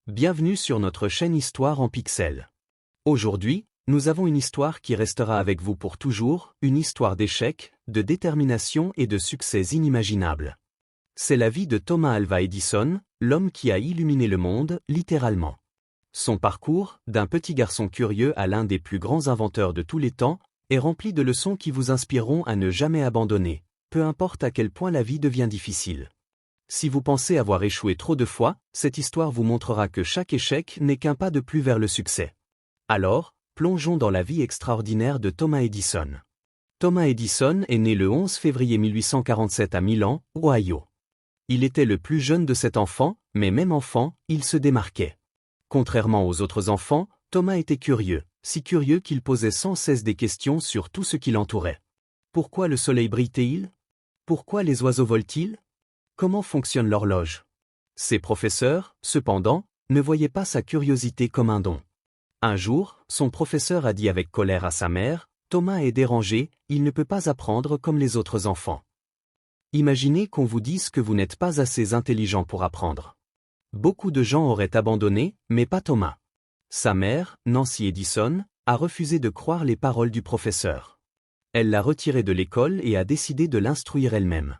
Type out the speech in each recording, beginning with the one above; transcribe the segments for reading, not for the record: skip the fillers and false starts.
Bienvenue sur notre chaîne Histoire en pixels. Aujourd'hui, nous avons une histoire qui restera avec vous pour toujours, une histoire d'échecs, de détermination et de succès inimaginables. C'est la vie de Thomas Alva Edison, l'homme qui a illuminé le monde, littéralement. Son parcours, d'un petit garçon curieux à l'un des plus grands inventeurs de tous les temps, est rempli de leçons qui vous inspireront à ne jamais abandonner, peu importe à quel point la vie devient difficile. Si vous pensez avoir échoué trop de fois, cette histoire vous montrera que chaque échec n'est qu'un pas de plus vers le succès. Alors, plongeons dans la vie extraordinaire de Thomas Edison. Thomas Edison est né le 11 février 1847 à Milan, Ohio. Il était le plus jeune de 7 enfants, mais même enfant, il se démarquait. Contrairement aux autres enfants, Thomas était curieux, si curieux qu'il posait sans cesse des questions sur tout ce qui l'entourait. Pourquoi le soleil brille-t-il? Pourquoi les oiseaux volent-ils? Comment fonctionne l'horloge? Ses professeurs, cependant, ne voyaient pas sa curiosité comme un don. Un jour, son professeur a dit avec colère à sa mère, « Thomas est dérangé, il ne peut pas apprendre comme les autres enfants. » Imaginez qu'on vous dise que vous n'êtes pas assez intelligent pour apprendre. Beaucoup de gens auraient abandonné, mais pas Thomas. Sa mère, Nancy Edison, a refusé de croire les paroles du professeur. Elle l'a retiré de l'école et a décidé de l'instruire elle-même.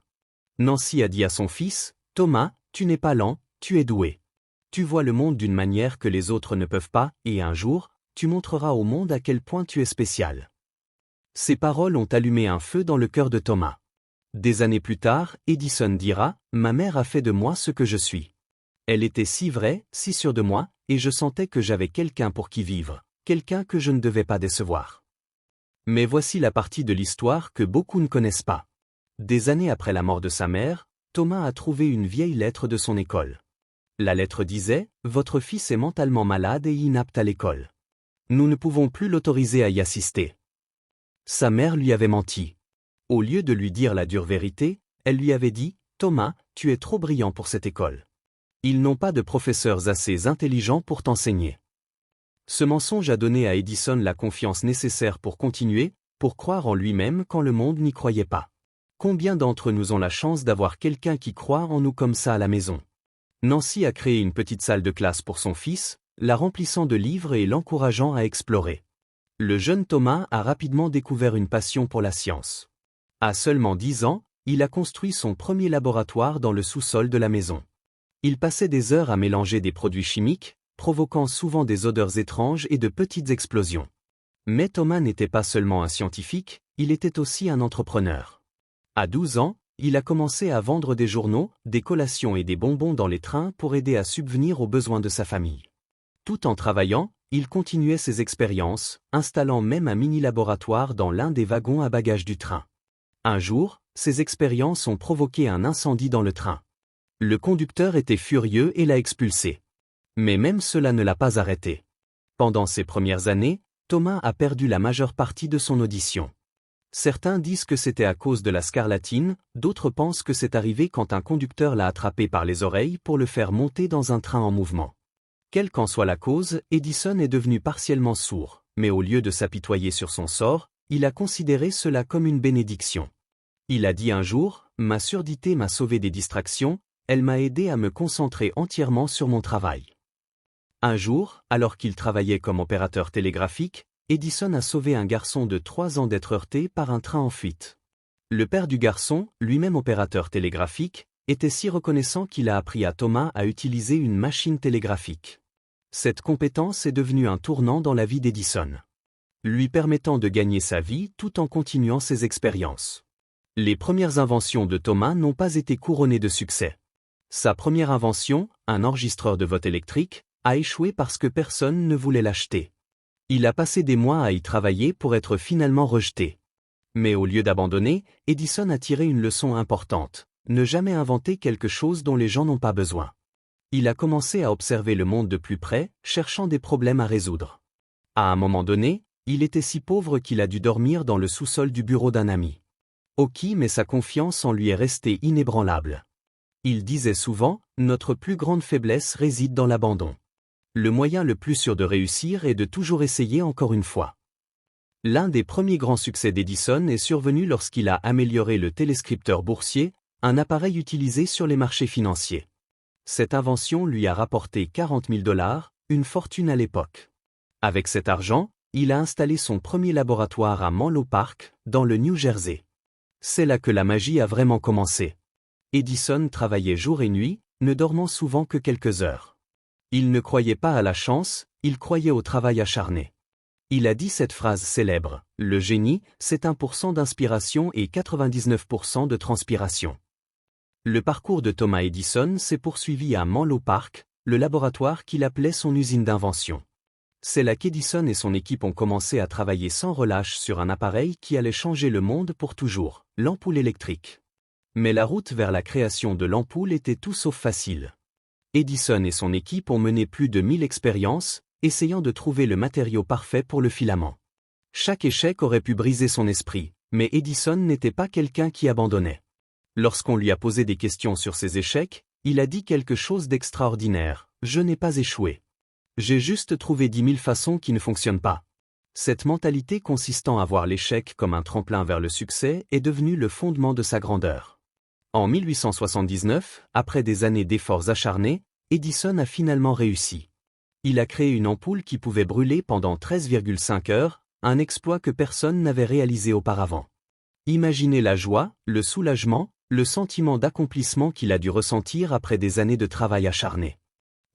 Nancy a dit à son fils, « Thomas, tu n'es pas lent, tu es doué. Tu vois le monde d'une manière que les autres ne peuvent pas, et un jour, tu montreras au monde à quel point tu es spécial. » Ces paroles ont allumé un feu dans le cœur de Thomas. Des années plus tard, Edison dira, « Ma mère a fait de moi ce que je suis. Elle était si vraie, si sûre de moi, et je sentais que j'avais quelqu'un pour qui vivre, quelqu'un que je ne devais pas décevoir. » Mais voici la partie de l'histoire que beaucoup ne connaissent pas. Des années après la mort de sa mère, Thomas a trouvé une vieille lettre de son école. La lettre disait « Votre fils est mentalement malade et inapte à l'école. Nous ne pouvons plus l'autoriser à y assister. » Sa mère lui avait menti. Au lieu de lui dire la dure vérité, elle lui avait dit « Thomas, tu es trop brillant pour cette école. Ils n'ont pas de professeurs assez intelligents pour t'enseigner. » Ce mensonge a donné à Edison la confiance nécessaire pour continuer, pour croire en lui-même quand le monde n'y croyait pas. Combien d'entre nous ont la chance d'avoir quelqu'un qui croit en nous comme ça à la maison? Nancy a créé une petite salle de classe pour son fils, la remplissant de livres et l'encourageant à explorer. Le jeune Thomas a rapidement découvert une passion pour la science. À seulement 10 ans, il a construit son premier laboratoire dans le sous-sol de la maison. Il passait des heures à mélanger des produits chimiques, provoquant souvent des odeurs étranges et de petites explosions. Mais Thomas n'était pas seulement un scientifique, il était aussi un entrepreneur. À 12 ans, il a commencé à vendre des journaux, des collations et des bonbons dans les trains pour aider à subvenir aux besoins de sa famille. Tout en travaillant, il continuait ses expériences, installant même un mini-laboratoire dans l'un des wagons à bagages du train. Un jour, ces expériences ont provoqué un incendie dans le train. Le conducteur était furieux et l'a expulsé. Mais même cela ne l'a pas arrêté. Pendant ses premières années, Thomas a perdu la majeure partie de son audition. Certains disent que c'était à cause de la scarlatine, d'autres pensent que c'est arrivé quand un conducteur l'a attrapé par les oreilles pour le faire monter dans un train en mouvement. Quelle qu'en soit la cause, Edison est devenu partiellement sourd, mais au lieu de s'apitoyer sur son sort, il a considéré cela comme une bénédiction. Il a dit un jour, « Ma surdité m'a sauvé des distractions, elle m'a aidé à me concentrer entièrement sur mon travail. » Un jour, alors qu'il travaillait comme opérateur télégraphique, Edison a sauvé un garçon de 3 ans d'être heurté par un train en fuite. Le père du garçon, lui-même opérateur télégraphique, était si reconnaissant qu'il a appris à Thomas à utiliser une machine télégraphique. Cette compétence est devenue un tournant dans la vie d'Edison, lui permettant de gagner sa vie tout en continuant ses expériences. Les premières inventions de Thomas n'ont pas été couronnées de succès. Sa première invention, un enregistreur de vote électrique, a échoué parce que personne ne voulait l'acheter. Il a passé des mois à y travailler pour être finalement rejeté. Mais au lieu d'abandonner, Edison a tiré une leçon importante, ne jamais inventer quelque chose dont les gens n'ont pas besoin. Il a commencé à observer le monde de plus près, cherchant des problèmes à résoudre. À un moment donné, il était si pauvre qu'il a dû dormir dans le sous-sol du bureau d'un ami. Ok, mais sa confiance en lui est restée inébranlable. Il disait souvent, « Notre plus grande faiblesse réside dans l'abandon. Le moyen le plus sûr de réussir est de toujours essayer encore une fois. » L'un des premiers grands succès d'Edison est survenu lorsqu'il a amélioré le téléscripteur boursier, un appareil utilisé sur les marchés financiers. Cette invention lui a rapporté 40 000 $, une fortune à l'époque. Avec cet argent, il a installé son premier laboratoire à Menlo Park, dans le New Jersey. C'est là que la magie a vraiment commencé. Edison travaillait jour et nuit, ne dormant souvent que quelques heures. Il ne croyait pas à la chance, il croyait au travail acharné. Il a dit cette phrase célèbre, « Le génie, c'est 1% d'inspiration et 99% de transpiration ». Le parcours de Thomas Edison s'est poursuivi à Menlo Park, le laboratoire qu'il appelait son usine d'invention. C'est là qu'Edison et son équipe ont commencé à travailler sans relâche sur un appareil qui allait changer le monde pour toujours, l'ampoule électrique. Mais la route vers la création de l'ampoule était tout sauf facile. Edison et son équipe ont mené plus de 1000 expériences, essayant de trouver le matériau parfait pour le filament. Chaque échec aurait pu briser son esprit, mais Edison n'était pas quelqu'un qui abandonnait. Lorsqu'on lui a posé des questions sur ses échecs, il a dit quelque chose d'extraordinaire, « Je n'ai pas échoué. J'ai juste trouvé 10 000 façons qui ne fonctionnent pas ». Cette mentalité consistant à voir l'échec comme un tremplin vers le succès est devenue le fondement de sa grandeur. En 1879, après des années d'efforts acharnés, Edison a finalement réussi. Il a créé une ampoule qui pouvait brûler pendant 13,5 heures, un exploit que personne n'avait réalisé auparavant. Imaginez la joie, le soulagement, le sentiment d'accomplissement qu'il a dû ressentir après des années de travail acharné.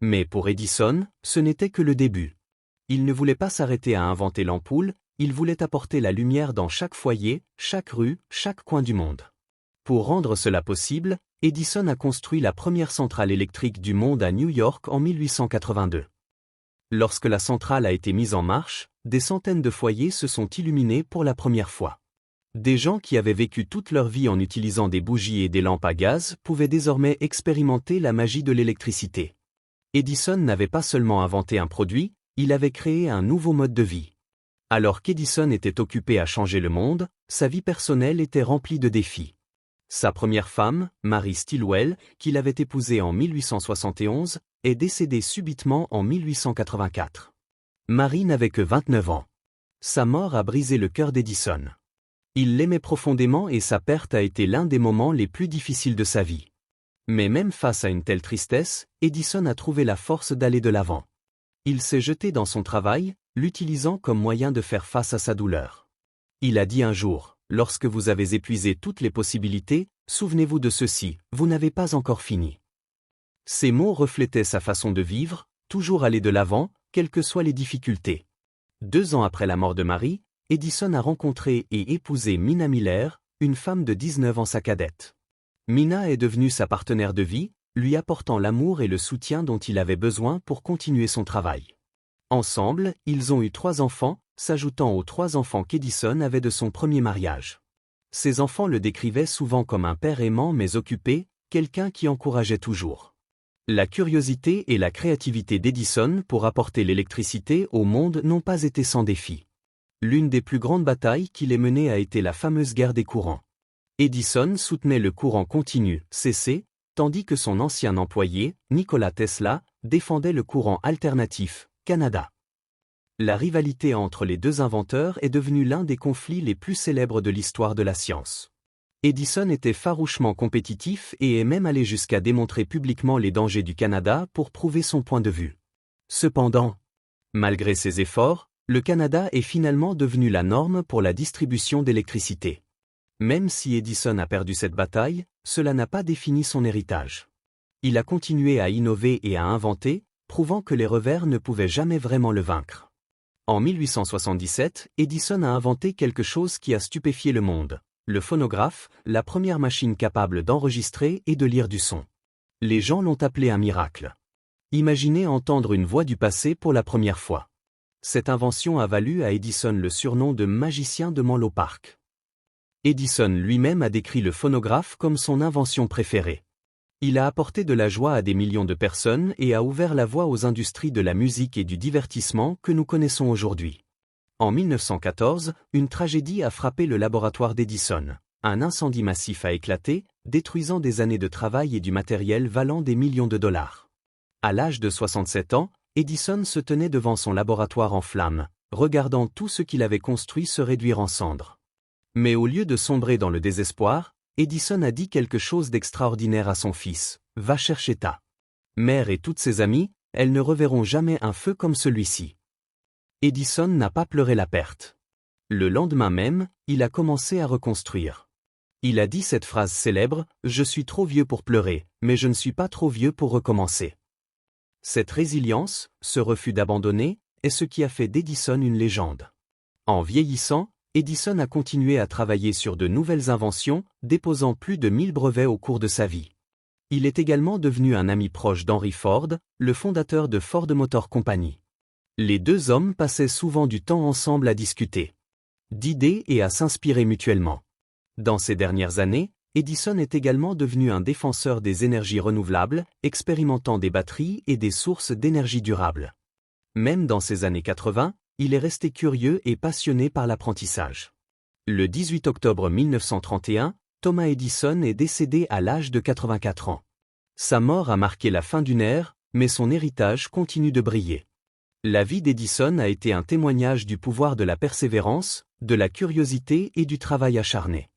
Mais pour Edison, ce n'était que le début. Il ne voulait pas s'arrêter à inventer l'ampoule, il voulait apporter la lumière dans chaque foyer, chaque rue, chaque coin du monde. Pour rendre cela possible, Edison a construit la première centrale électrique du monde à New York en 1882. Lorsque la centrale a été mise en marche, des centaines de foyers se sont illuminés pour la première fois. Des gens qui avaient vécu toute leur vie en utilisant des bougies et des lampes à gaz pouvaient désormais expérimenter la magie de l'électricité. Edison n'avait pas seulement inventé un produit, il avait créé un nouveau mode de vie. Alors qu'Edison était occupé à changer le monde, sa vie personnelle était remplie de défis. Sa première femme, Mary Stilwell, qu'il avait épousée en 1871, est décédée subitement en 1884. Mary n'avait que 29 ans. Sa mort a brisé le cœur d'Edison. Il l'aimait profondément et sa perte a été l'un des moments les plus difficiles de sa vie. Mais même face à une telle tristesse, Edison a trouvé la force d'aller de l'avant. Il s'est jeté dans son travail, l'utilisant comme moyen de faire face à sa douleur. Il a dit un jour, « Lorsque vous avez épuisé toutes les possibilités, souvenez-vous de ceci, vous n'avez pas encore fini. » Ces mots reflétaient sa façon de vivre, toujours aller de l'avant, quelles que soient les difficultés. 2 ans après la mort de Mary, Edison a rencontré et épousé Minna Miller, une femme de 19 ans sa cadette. Minna est devenue sa partenaire de vie, lui apportant l'amour et le soutien dont il avait besoin pour continuer son travail. Ensemble, ils ont eu 3 enfants, s'ajoutant aux 3 enfants qu'Edison avait de son premier mariage. Ses enfants le décrivaient souvent comme un père aimant mais occupé, quelqu'un qui encourageait toujours. La curiosité et la créativité d'Edison pour apporter l'électricité au monde n'ont pas été sans défi. L'une des plus grandes batailles qu'il ait menées a été la fameuse guerre des courants. Edison soutenait le courant continu, CC, tandis que son ancien employé, Nikola Tesla, défendait le courant alternatif, Canada. La rivalité entre les deux inventeurs est devenue l'un des conflits les plus célèbres de l'histoire de la science. Edison était farouchement compétitif et est même allé jusqu'à démontrer publiquement les dangers du Canada pour prouver son point de vue. Cependant, malgré ses efforts, le Canada est finalement devenu la norme pour la distribution d'électricité. Même si Edison a perdu cette bataille, cela n'a pas défini son héritage. Il a continué à innover et à inventer, prouvant que les revers ne pouvaient jamais vraiment le vaincre. En 1877, Edison a inventé quelque chose qui a stupéfié le monde. Le phonographe, la première machine capable d'enregistrer et de lire du son. Les gens l'ont appelé un miracle. Imaginez entendre une voix du passé pour la première fois. Cette invention a valu à Edison le surnom de magicien de Menlo Park. Edison lui-même a décrit le phonographe comme son invention préférée. Il a apporté de la joie à des millions de personnes et a ouvert la voie aux industries de la musique et du divertissement que nous connaissons aujourd'hui. En 1914, une tragédie a frappé le laboratoire d'Edison. Un incendie massif a éclaté, détruisant des années de travail et du matériel valant des millions de dollars. À l'âge de 67 ans, Edison se tenait devant son laboratoire en flammes, regardant tout ce qu'il avait construit se réduire en cendres. Mais au lieu de sombrer dans le désespoir, Edison a dit quelque chose d'extraordinaire à son fils, « Va chercher ta Mère et toutes ses amies, elles ne reverront jamais un feu comme celui-ci. Edison n'a pas pleuré la perte. Le lendemain même, il a commencé à reconstruire. Il a dit cette phrase célèbre, « Je suis trop vieux pour pleurer, mais je ne suis pas trop vieux pour recommencer ». Cette résilience, ce refus d'abandonner, est ce qui a fait d'Edison une légende. En vieillissant, Edison a continué à travailler sur de nouvelles inventions, déposant plus de 1000 brevets au cours de sa vie. Il est également devenu un ami proche d'Henry Ford, le fondateur de Ford Motor Company. Les deux hommes passaient souvent du temps ensemble à discuter d'idées et à s'inspirer mutuellement. Dans ces dernières années, Edison est également devenu un défenseur des énergies renouvelables, expérimentant des batteries et des sources d'énergie durables. Même dans ces années 80, il est resté curieux et passionné par l'apprentissage. Le 18 octobre 1931, Thomas Edison est décédé à l'âge de 84 ans. Sa mort a marqué la fin d'une ère, mais son héritage continue de briller. La vie d'Edison a été un témoignage du pouvoir de la persévérance, de la curiosité et du travail acharné.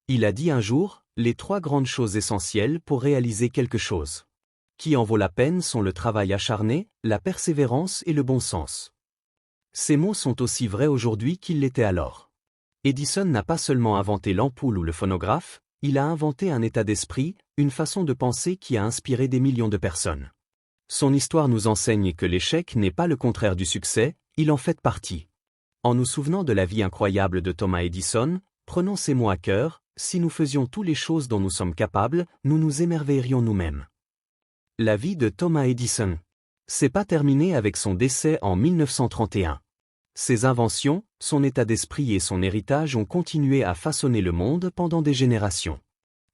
Il a dit un jour, « Les 3 grandes choses essentielles pour réaliser quelque chose qui en vaut la peine sont le travail acharné, la persévérance et le bon sens. » Ces mots sont aussi vrais aujourd'hui qu'ils l'étaient alors. Edison n'a pas seulement inventé l'ampoule ou le phonographe, il a inventé un état d'esprit, une façon de penser qui a inspiré des millions de personnes. Son histoire nous enseigne que l'échec n'est pas le contraire du succès, il en fait partie. En nous souvenant de la vie incroyable de Thomas Edison, prenons ces mots à cœur, si nous faisions toutes les choses dont nous sommes capables, nous nous émerveillerions nous-mêmes. La vie de Thomas Edison. C'est pas terminé avec son décès en 1931. Ses inventions, son état d'esprit et son héritage ont continué à façonner le monde pendant des générations.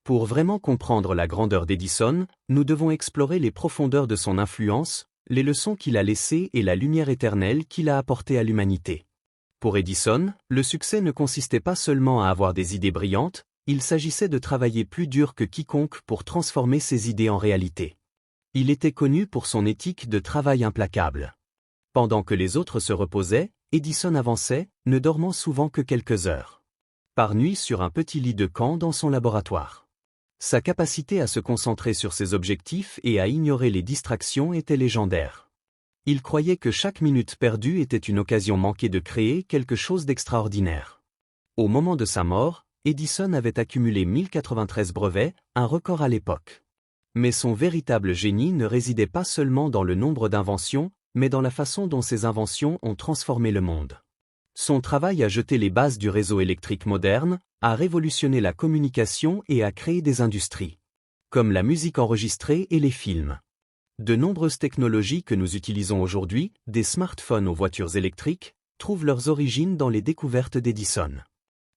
Pour vraiment comprendre la grandeur d'Edison, nous devons explorer les profondeurs de son influence, les leçons qu'il a laissées et la lumière éternelle qu'il a apportée à l'humanité. Pour Edison, le succès ne consistait pas seulement à avoir des idées brillantes, il s'agissait de travailler plus dur que quiconque pour transformer ses idées en réalité. Il était connu pour son éthique de travail implacable. Pendant que les autres se reposaient, Edison avançait, ne dormant souvent que quelques heures par nuit sur un petit lit de camp dans son laboratoire. Sa capacité à se concentrer sur ses objectifs et à ignorer les distractions était légendaire. Il croyait que chaque minute perdue était une occasion manquée de créer quelque chose d'extraordinaire. Au moment de sa mort, Edison avait accumulé 1093 brevets, un record à l'époque. Mais son véritable génie ne résidait pas seulement dans le nombre d'inventions, mais dans la façon dont ces inventions ont transformé le monde. Son travail a jeté les bases du réseau électrique moderne, a révolutionné la communication et a créé des industries, comme la musique enregistrée et les films. De nombreuses technologies que nous utilisons aujourd'hui, des smartphones aux voitures électriques, trouvent leurs origines dans les découvertes d'Edison.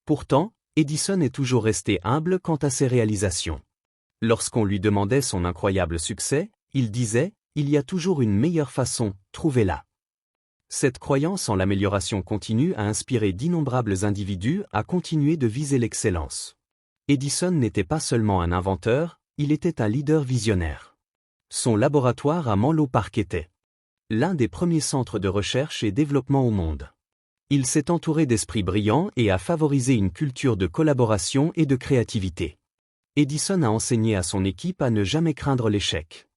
Pourtant, Edison est toujours resté humble quant à ses réalisations. Lorsqu'on lui demandait son incroyable succès, il disait « Il y a toujours une meilleure façon, trouvez-la ». Cette croyance en l'amélioration continue a inspiré d'innombrables individus à continuer de viser l'excellence. Edison n'était pas seulement un inventeur, il était un leader visionnaire. Son laboratoire à Menlo Park était l'un des premiers centres de recherche et développement au monde. Il s'est entouré d'esprits brillants et a favorisé une culture de collaboration et de créativité. Edison a enseigné à son équipe à ne jamais craindre l'échec.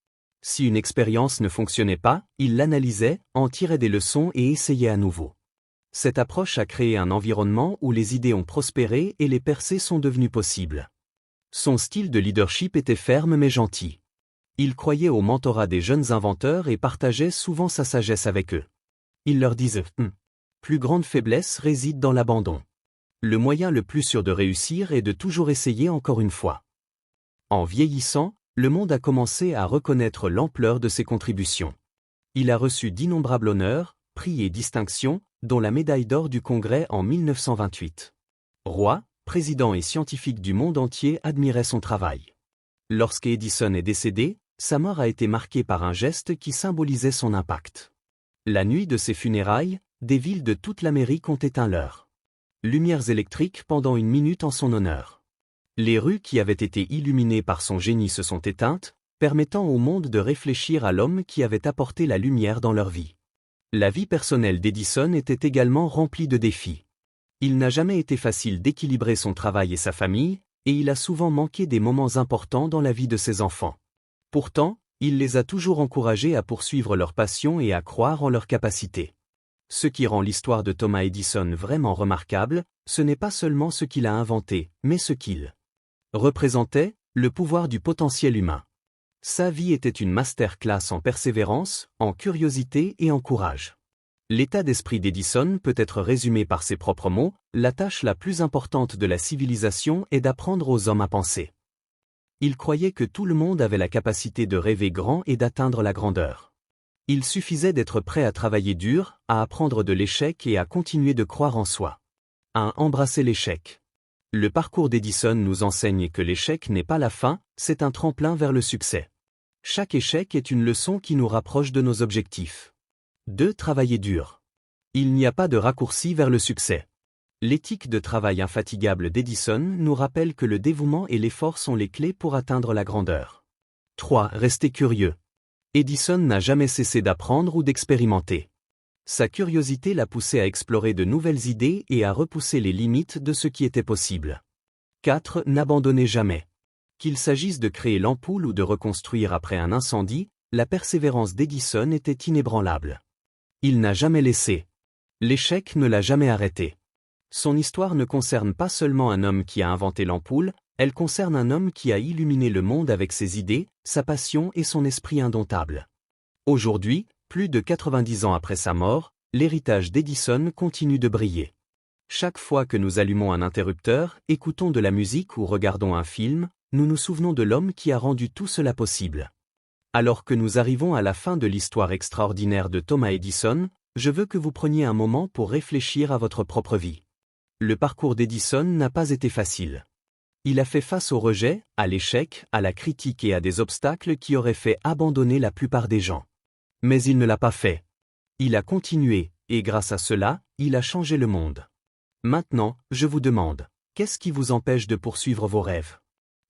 Si une expérience ne fonctionnait pas, il l'analysait, en tirait des leçons et essayait à nouveau. Cette approche a créé un environnement où les idées ont prospéré et les percées sont devenues possibles. Son style de leadership était ferme mais gentil. Il croyait au mentorat des jeunes inventeurs et partageait souvent sa sagesse avec eux. Il leur disait « Plus grande faiblesse réside dans l'abandon. Le moyen le plus sûr de réussir est de toujours essayer encore une fois. » En vieillissant, le monde a commencé à reconnaître l'ampleur de ses contributions. Il a reçu d'innombrables honneurs, prix et distinctions, dont la médaille d'or du Congrès en 1928. Rois, présidents et scientifiques du monde entier admiraient son travail. Lorsqu'Edison est décédé, sa mort a été marquée par un geste qui symbolisait son impact. La nuit de ses funérailles, des villes de toute l'Amérique ont éteint leurs lumières électriques pendant 1 minute en son honneur. Les rues qui avaient été illuminées par son génie se sont éteintes, permettant au monde de réfléchir à l'homme qui avait apporté la lumière dans leur vie. La vie personnelle d'Edison était également remplie de défis. Il n'a jamais été facile d'équilibrer son travail et sa famille, et il a souvent manqué des moments importants dans la vie de ses enfants. Pourtant, Il les a toujours encouragés à poursuivre leur passion et à croire en leurs capacités. Ce qui rend l'histoire de Thomas Edison vraiment remarquable, ce n'est pas seulement ce qu'il a inventé, mais ce qu'il représentait, le pouvoir du potentiel humain. Sa vie était une masterclass en persévérance, en curiosité et en courage. L'état d'esprit d'Edison peut être résumé par ses propres mots, la tâche la plus importante de la civilisation est d'apprendre aux hommes à penser. Il croyait que tout le monde avait la capacité de rêver grand et d'atteindre la grandeur. Il suffisait d'être prêt à travailler dur, à apprendre de l'échec et à continuer de croire en soi. À embrasser l'échec. Le parcours d'Edison nous enseigne que l'échec n'est pas la fin, c'est un tremplin vers le succès. Chaque échec est une leçon qui nous rapproche de nos objectifs. 2. Travailler dur. Il n'y a pas de raccourci vers le succès. L'éthique de travail infatigable d'Edison nous rappelle que le dévouement et l'effort sont les clés pour atteindre la grandeur. 3. Rester curieux. Edison n'a jamais cessé d'apprendre ou d'expérimenter. Sa curiosité l'a poussé à explorer de nouvelles idées et à repousser les limites de ce qui était possible. 4. N'abandonnez jamais. Qu'il s'agisse de créer l'ampoule ou de reconstruire après un incendie, la persévérance d'Edison était inébranlable. Il n'a jamais laissé. L'échec ne l'a jamais arrêté. Son histoire ne concerne pas seulement un homme qui a inventé l'ampoule, elle concerne un homme qui a illuminé le monde avec ses idées, sa passion et son esprit indomptable. Aujourd'hui, plus de 90 ans après sa mort, l'héritage d'Edison continue de briller. Chaque fois que nous allumons un interrupteur, écoutons de la musique ou regardons un film, nous nous souvenons de l'homme qui a rendu tout cela possible. Alors que nous arrivons à la fin de l'histoire extraordinaire de Thomas Edison, je veux que vous preniez un moment pour réfléchir à votre propre vie. Le parcours d'Edison n'a pas été facile. Il a fait face au rejet, à l'échec, à la critique et à des obstacles qui auraient fait abandonner la plupart des gens. Mais il ne l'a pas fait. Il a continué, et grâce à cela, il a changé le monde. Maintenant, je vous demande, qu'est-ce qui vous empêche de poursuivre vos rêves ?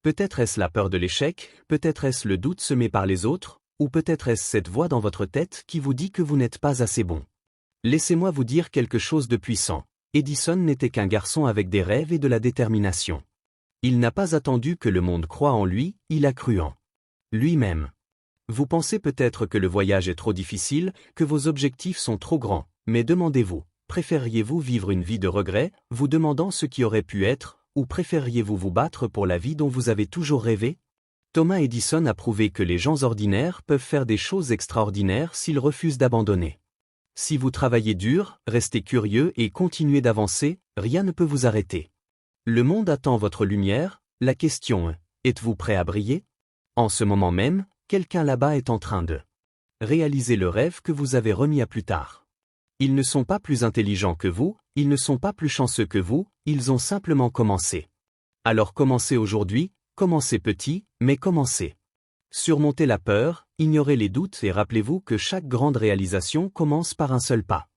Peut-être est-ce la peur de l'échec, peut-être est-ce le doute semé par les autres, ou peut-être est-ce cette voix dans votre tête qui vous dit que vous n'êtes pas assez bon. Laissez-moi vous dire quelque chose de puissant. Edison n'était qu'un garçon avec des rêves et de la détermination. Il n'a pas attendu que le monde croie en lui, il a cru en lui-même. Vous pensez peut-être que le voyage est trop difficile, que vos objectifs sont trop grands, mais demandez-vous, préfériez-vous vivre une vie de regret, vous demandant ce qui aurait pu être, ou préfériez-vous vous battre pour la vie dont vous avez toujours rêvé ? Thomas Edison a prouvé que les gens ordinaires peuvent faire des choses extraordinaires s'ils refusent d'abandonner. Si vous travaillez dur, restez curieux et continuez d'avancer, rien ne peut vous arrêter. Le monde attend votre lumière, la question est, êtes-vous prêt à briller ? En ce moment même, quelqu'un là-bas est en train de réaliser le rêve que vous avez remis à plus tard. Ils ne sont pas plus intelligents que vous, ils ne sont pas plus chanceux que vous, ils ont simplement commencé. Alors commencez aujourd'hui, commencez petit, mais commencez. Surmontez la peur, ignorez les doutes et rappelez-vous que chaque grande réalisation commence par un seul pas.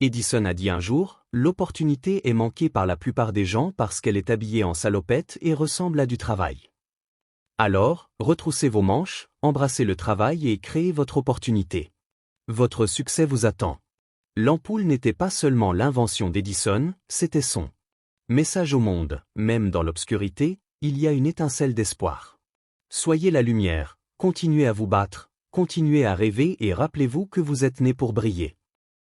Edison a dit un jour, l'opportunité est manquée par la plupart des gens parce qu'elle est habillée en salopette et ressemble à du travail. Alors, retroussez vos manches, embrassez le travail et créez votre opportunité. Votre succès vous attend. L'ampoule n'était pas seulement l'invention d'Edison, c'était son message au monde, même dans l'obscurité, il y a une étincelle d'espoir. Soyez la lumière, continuez à vous battre, continuez à rêver et rappelez-vous que vous êtes né pour briller.